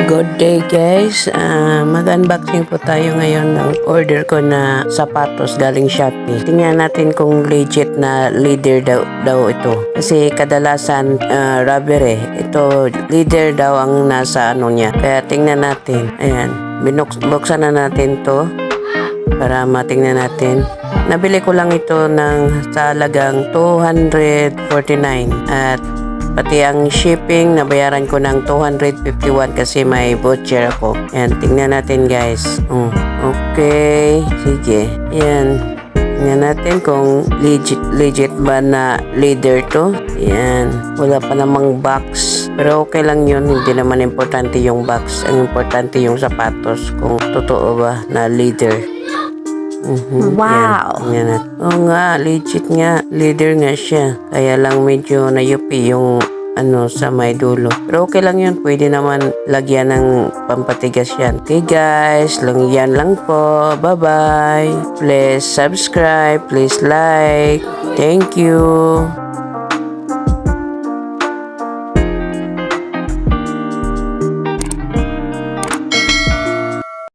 Good day guys, mag-unboxing po tayo ngayon ng order ko na sapatos galing Shopee. Tingnan natin kung legit na leather daw ito. Kasi kadalasan rubber eh. Ito leather daw ang nasa ano niya. Kaya tingnan natin. Ayan, buksan na natin to para matingnan natin. Nabili ko lang ito ng sa halagang 249 at pati ang shipping, nabayaran ko ng 251 kasi may voucher ako. Yan, tingnan natin guys. Okay, sige. Yan. Tingnan natin kung legit ba na leather to. Yan. Wala pa namang box. Pero okay lang yun. Hindi naman importante yung box. Ang importante yung sapatos. Kung totoo ba na leather. Wow! Yan. Oo nga, legit nga. Leather nga siya. Kaya lang medyo nayupi yung sa may dulo. Pero okay lang yun. Pwede naman lagyan ng pampatigas yan. Okay guys, yan lang po. Bye-bye. Please subscribe. Please like. Thank you.